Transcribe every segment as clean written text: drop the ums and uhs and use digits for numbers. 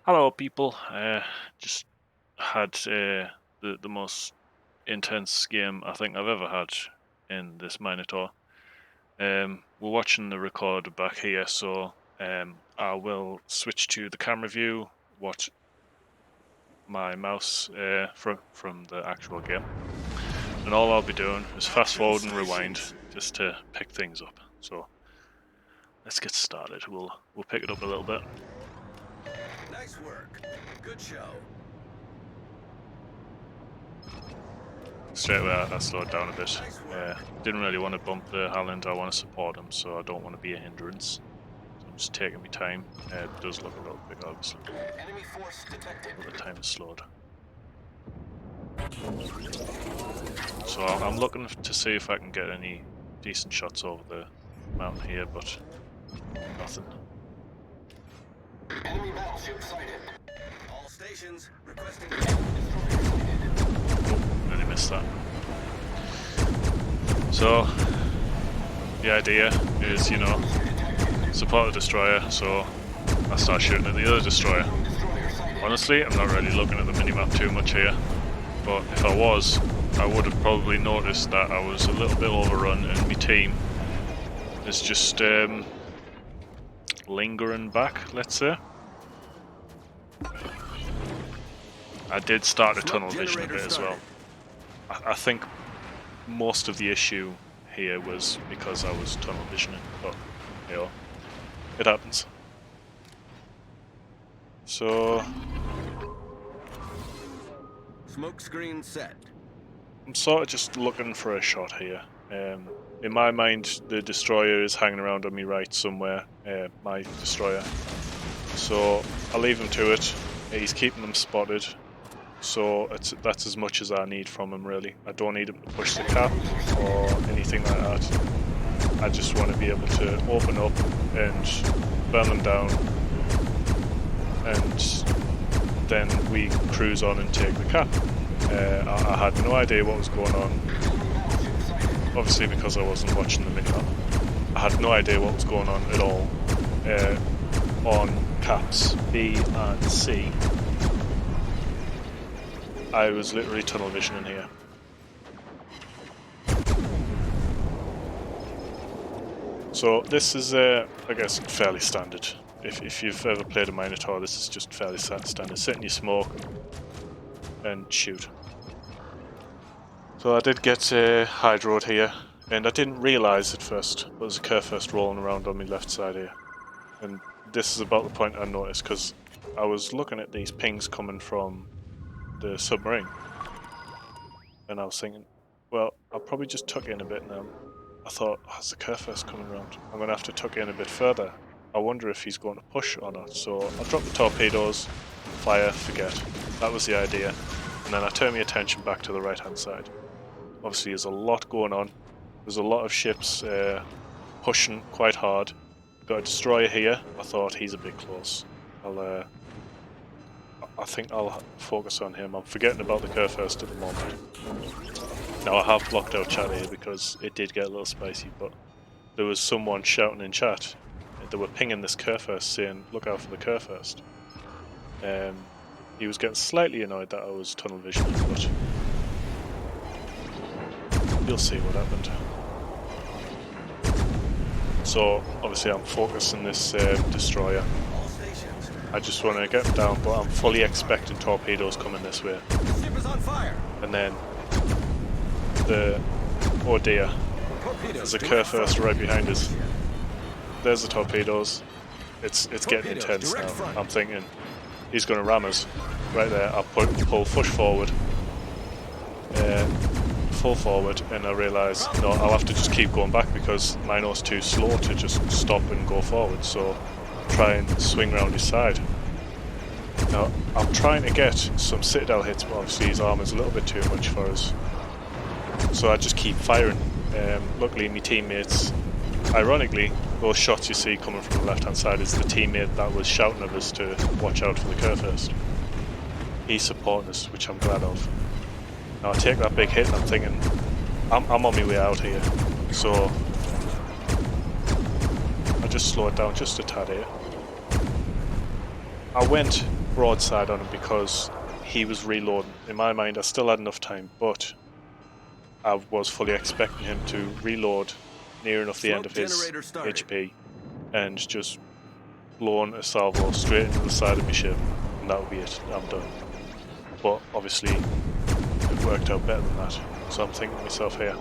Hello, people. Just had the most intense game I think I've ever had in this Minotaur. We're watching the record back here, so I will switch to the camera view, watch my mouse from the actual game, and all I'll be doing is fast forward and rewind just to pick things up. So let's get started. We'll pick it up a little bit. Nice work. Good show. Straight away I slowed down a bit. Didn't really want to bump the Haaland, I want to support him, so I don't want to be a hindrance. So I'm just taking my time. It does look a little big, obviously. Enemy force detected. But the time is slowed. So I'm looking to see if I can get any decent shots over the mountain here, but nothing. Enemy battleship sighted. All stations requesting. Really missed that. So the idea is, support the destroyer, so I start shooting at the other destroyer. Honestly, I'm not really looking at the minimap too much here, but if I was, I would have probably noticed that I was a little bit overrun and my team is just lingering back, let's say. I did start a tunnel vision a bit as well. I think most of the issue here was because I was tunnel visioning, but it happens. So Smoke screen set. I'm sort of just looking for a shot here. In my mind, the destroyer is hanging around on me right somewhere, my destroyer. So I'll leave him to it. He's keeping them spotted. So that's as much as I need from him, really. I don't need him to push the cap or anything like that. I just want to be able to open up and burn them down, and then we cruise on and take the cap. I had no idea what was going on, obviously because I wasn't watching the minimap. I had no idea what was going on at all on caps B and C. I was literally tunnel visioning here. So this is, I guess, fairly standard. If you've ever played a Minotaur, this is just fairly standard. Sit in your smoke and shoot. So I did get hydroed here, and I didn't realise at first, but there's a Kerfurst rolling around on my left side here. And this is about the point I noticed, because I was looking at these pings coming from the submarine, and I was thinking, well, I'll probably just tuck in a bit now. I thought, there's the Kerfurst coming around. I'm going to have to tuck in a bit further. I wonder if he's going to push or not. So I'll drop the torpedoes, fire, forget. That was the idea. And then I turn my attention back to the right hand side. Obviously there's a lot going on. There's a lot of ships pushing quite hard. Got a destroyer here. I thought he's a bit close. I think I'll focus on him. I'm forgetting about the Kerfurst at the moment. Now I have blocked out chat here because it did get a little spicy, but there was someone shouting in chat. They were pinging this Kerfurst saying, look out for the Kerfurst. He was getting slightly annoyed that I was tunnel visioning, but you'll see what happened. So obviously I'm focusing this destroyer. I just want to get him down, but I'm fully expecting torpedoes coming this way. Ship is on fire. And then oh dear, there's a Kerfurst right behind us. There's the torpedoes. It's getting intense now. I'm thinking he's going to ram us right there. I'll pull push forward, full forward, and I realise no, I'll have to just keep going back because Mino's too slow to just stop and go forward. So try and swing around his side. Now I'm trying to get some citadel hits, but obviously his armor's a little bit too much for us. So I just keep firing. Luckily my teammates, ironically, those shots you see coming from the left hand side is the teammate that was shouting at us to watch out for the Kerfurst. He's supporting us, which I'm glad of. Now I take that big hit and I'm thinking, I'm on my way out here. So I just slow it down just a tad here. I went broadside on him because he was reloading. In my mind, I still had enough time, but I was fully expecting him to reload near enough the end of his HP and just blown a salvo straight into the side of my ship, and that would be it. I'm done. But obviously, it worked out better than that. So I'm thinking to myself here,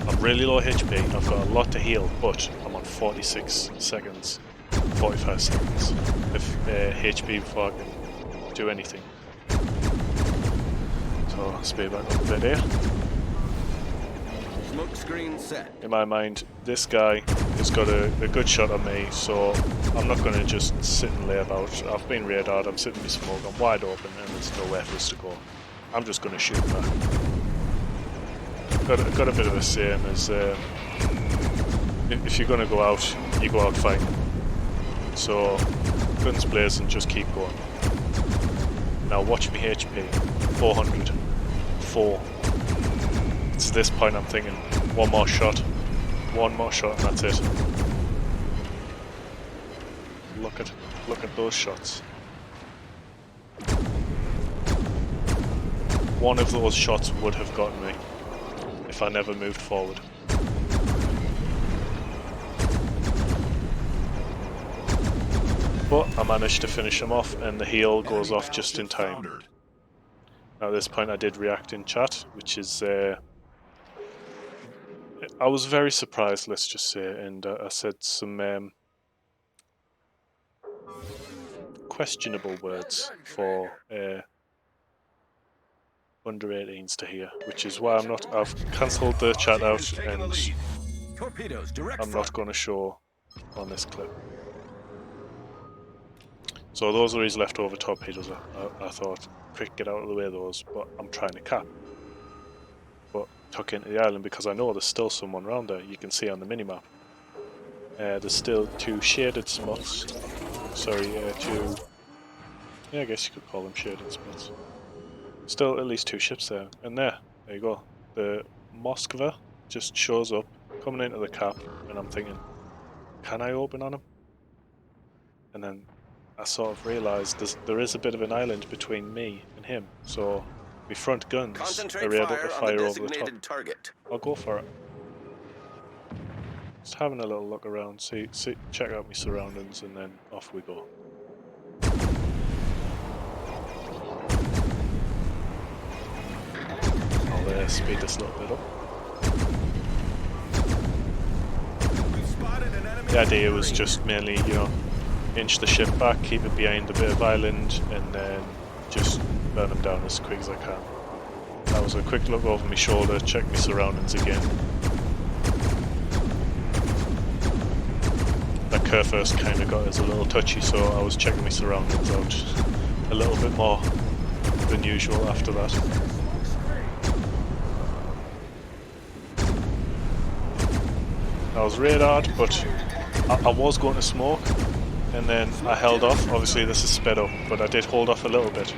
I'm really low HP, I've got a lot to heal, but I'm on 46 seconds, 45 seconds of HP before I can do anything. So I'll speed back up a bit here. Smoke screen set. In my mind, this guy has got a good shot on me, so I'm not going to just sit and lay about. I've been radared, I'm sitting in my smoke, I'm wide open, and there's nowhere for us to go. I'm just going to shoot back. Got a bit of a saying as if you're going to go out, you go out fighting. So guns blazing, just keep going. Now watch me HP, 400, 4. It's this point I'm thinking, one more shot, and that's it. Look at those shots. One of those shots would have gotten me if I never moved forward. But I managed to finish him off, and the heal goes off just in time. Now at this point I did react in chat, which is I was very surprised, let's just say, and I said some questionable words for under 18s to hear, which is why I've cancelled the chat out, and I'm not going to show on this clip. So those are his leftover torpedoes. I thought, quick, get out of the way of those, but I'm trying to cap. But tuck into the island because I know there's still someone around there. You can see on the minimap. There's still 2 shaded spots. Sorry, 2... Yeah, I guess you could call them shaded spots. Still at least 2 ships there. And there you go. The Moskva just shows up, coming into the cap, and I'm thinking, can I open on him? And then I sort of realised there is a bit of an island between me and him, so my front guns are able to fire over the top. Target. I'll go for it. Just having a little look around, see, check out my surroundings, and then off we go. I'll speed this a little bit up. The idea was just mainly, you know, inch the ship back, keep it behind a bit of island, and then just burn them down as quick as I can. That was a quick look over my shoulder, check my surroundings again. That curve first kind of got us a little touchy, so I was checking my surroundings out a little bit more than usual after that. I was radared, but I was going to smoke, and then I held off. Obviously this is sped up, but I did hold off a little bit.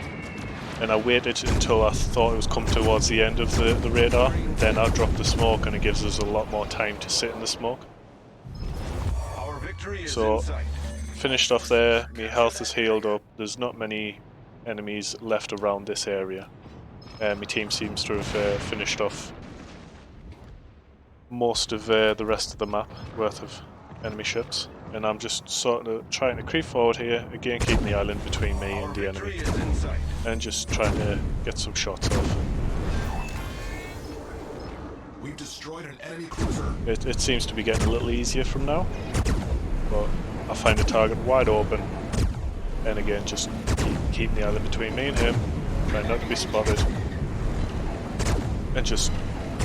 And I waited until I thought it was come towards the end of the radar, then I dropped the smoke, and it gives us a lot more time to sit in the smoke. So, finished off there, my health is healed up, there's not many enemies left around this area. My team seems to have finished off most of the rest of the map worth of enemy ships, and I'm just sort of trying to creep forward here, again keeping the island between me and the enemy, and just trying to get some shots off. We've destroyed an enemy cruiser. It seems to be getting a little easier from now, but I find the target wide open, and again just keeping the island between me and him, trying not to be spotted, and just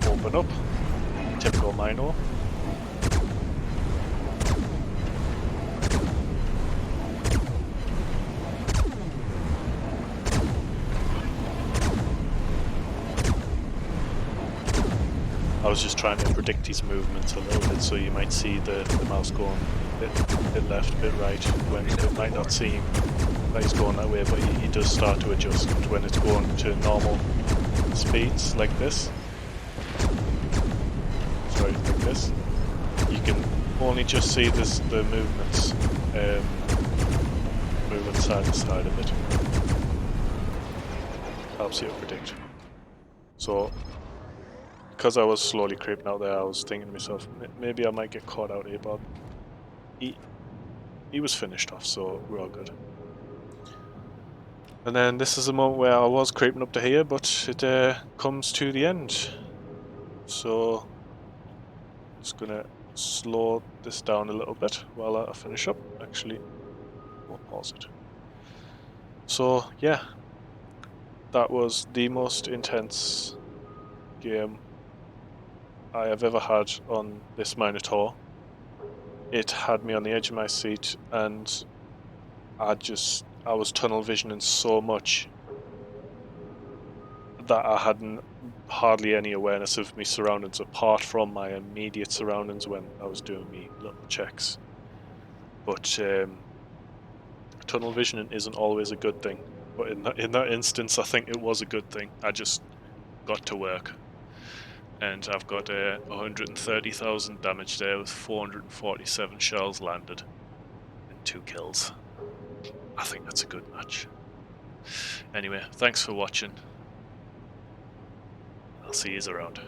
open up. Typical Minotaur. I was just trying to predict his movements a little bit, so you might see the mouse going a bit left, a bit right, when it might not seem that he's going that way, but he does start to adjust when it's going to normal speeds like this. Like this, you can only just see the movements move move inside the side of it. Helps you to predict. So, because I was slowly creeping out there, I was thinking to myself, maybe I might get caught out here, but he was finished off, so we're all good. And then this is the moment where I was creeping up to here, but it comes to the end. So, I'm just gonna slow this down a little bit while I finish up. Actually, we'll pause it. So, yeah, that was the most intense game I have ever had on this Minotaur. It had me on the edge of my seat, and I was tunnel visioning so much that I hadn't hardly any awareness of my surroundings apart from my immediate surroundings when I was doing me little checks. But tunnel visioning isn't always a good thing. But in that instance, I think it was a good thing. I just got to work. And I've got 130,000 damage there with 447 shells landed and 2 kills. I think that's a good match. Anyway, thanks for watching. I'll see you around.